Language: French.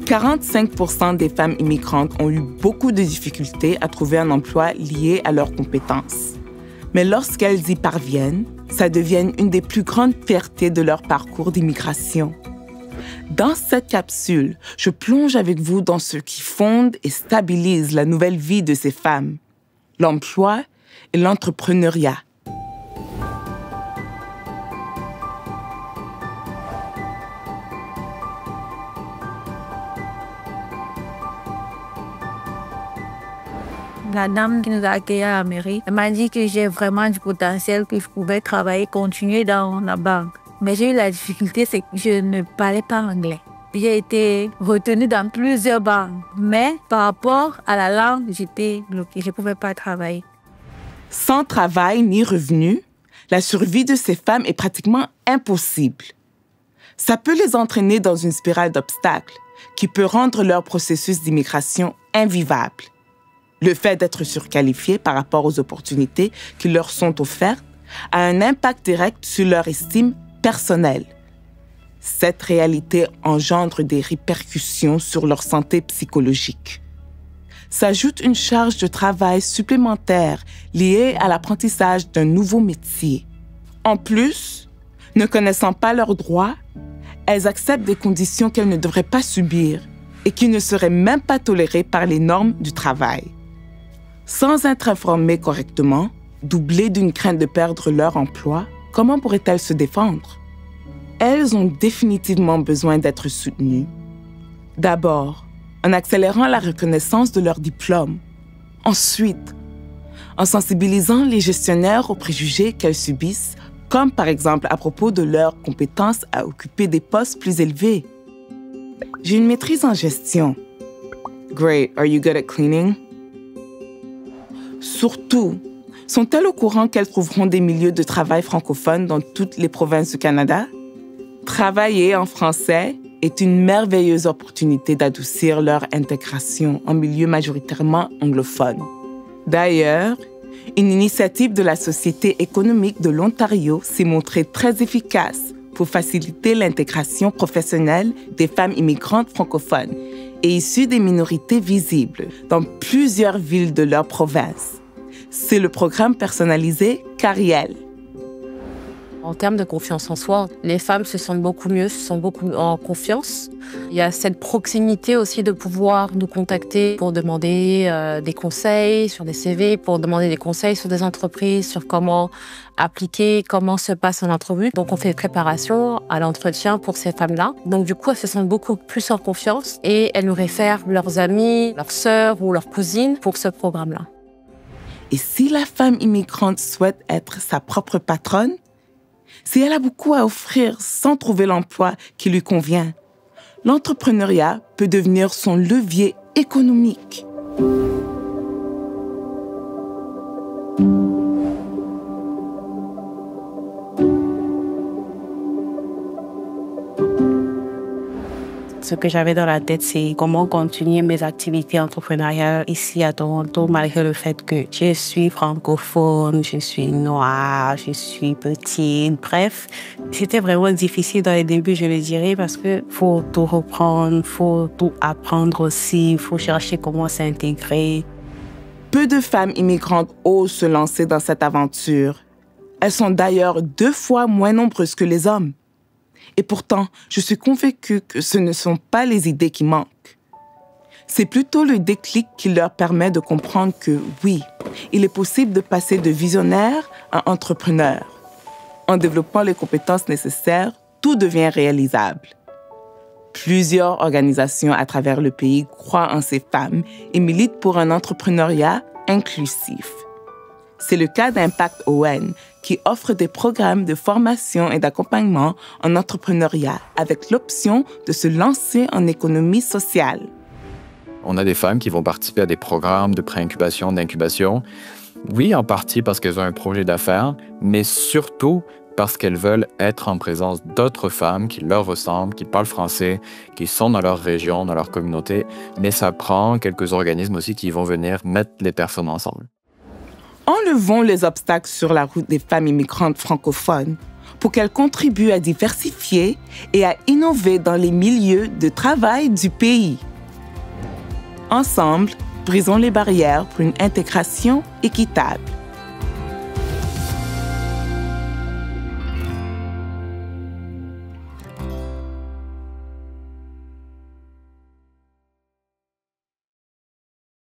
45% des femmes immigrantes ont eu beaucoup de difficultés à trouver un emploi lié à leurs compétences. Mais lorsqu'elles y parviennent, ça devient une des plus grandes fiertés de leur parcours d'immigration. Dans cette capsule, je plonge avec vous dans ce qui fonde et stabilise la nouvelle vie de ces femmes, l'emploi et l'entrepreneuriat. La dame qui nous a accueillis à la mairie, elle m'a dit que j'ai vraiment du potentiel, que je pouvais travailler, continuer dans la banque. Mais j'ai eu la difficulté, c'est que je ne parlais pas anglais. J'ai été retenue dans plusieurs banques, mais par rapport à la langue, j'étais bloquée, je ne pouvais pas travailler. Sans travail ni revenu, la survie de ces femmes est pratiquement impossible. Ça peut les entraîner dans une spirale d'obstacles qui peut rendre leur processus d'immigration invivable. Le fait d'être surqualifié par rapport aux opportunités qui leur sont offertes a un impact direct sur leur estime personnelle. Cette réalité engendre des répercussions sur leur santé psychologique. S'ajoute une charge de travail supplémentaire liée à l'apprentissage d'un nouveau métier. En plus, ne connaissant pas leurs droits, elles acceptent des conditions qu'elles ne devraient pas subir et qui ne seraient même pas tolérées par les normes du travail. Sans être informées correctement, doublées d'une crainte de perdre leur emploi, comment pourraient-elles se défendre? Elles ont définitivement besoin d'être soutenues. D'abord, en accélérant la reconnaissance de leur diplôme. Ensuite, en sensibilisant les gestionnaires aux préjugés qu'elles subissent, comme par exemple à propos de leurs compétences à occuper des postes plus élevés. J'ai une maîtrise en gestion. Great, are you good at cleaning? Surtout, sont-elles au courant qu'elles trouveront des milieux de travail francophones dans toutes les provinces du Canada? Travailler en français est une merveilleuse opportunité d'adoucir leur intégration en milieu majoritairement anglophone. D'ailleurs, une initiative de la Société économique de l'Ontario s'est montrée très efficace pour faciliter l'intégration professionnelle des femmes immigrantes francophones et issues des minorités visibles dans plusieurs villes de leur province. C'est le programme personnalisé Cariel. En termes de confiance en soi, les femmes se sentent beaucoup mieux, se sentent beaucoup en confiance. Il y a cette proximité aussi de pouvoir nous contacter pour demander des conseils sur des CV, pour demander des conseils sur des entreprises, sur comment appliquer, comment se passe une entrevue. Donc on fait des préparations à l'entretien pour ces femmes-là. Donc du coup, elles se sentent beaucoup plus en confiance et elles nous réfèrent leurs amis, leurs sœurs ou leurs cousines pour ce programme-là. Et si la femme immigrante souhaite être sa propre patronne, si elle a beaucoup à offrir sans trouver l'emploi qui lui convient, l'entrepreneuriat peut devenir son levier économique. Ce que j'avais dans la tête, c'est comment continuer mes activités entrepreneuriales ici à Toronto, malgré le fait que je suis francophone, je suis noire, je suis petite. Bref, c'était vraiment difficile dans les débuts, je le dirais, parce que faut tout reprendre, faut tout apprendre aussi, faut chercher comment s'intégrer. Peu de femmes immigrantes osent se lancer dans cette aventure. Elles sont d'ailleurs 2 fois moins nombreuses que les hommes. Et pourtant, je suis convaincue que ce ne sont pas les idées qui manquent. C'est plutôt le déclic qui leur permet de comprendre que, oui, il est possible de passer de visionnaire à entrepreneur. En développant les compétences nécessaires, tout devient réalisable. Plusieurs organisations à travers le pays croient en ces femmes et militent pour un entrepreneuriat inclusif. C'est le cas d'Impact ON, qui offre des programmes de formation et d'accompagnement en entrepreneuriat avec l'option de se lancer en économie sociale. On a des femmes qui vont participer à des programmes de pré-incubation, d'incubation. Oui, en partie parce qu'elles ont un projet d'affaires, mais surtout parce qu'elles veulent être en présence d'autres femmes qui leur ressemblent, qui parlent français, qui sont dans leur région, dans leur communauté. Mais ça prend quelques organismes aussi qui vont venir mettre les personnes ensemble. Enlevons les obstacles sur la route des femmes immigrantes francophones. pour qu'elles contribuent à diversifier et à innover dans les milieux de travail du pays. Ensemble, brisons les barrières pour une intégration équitable.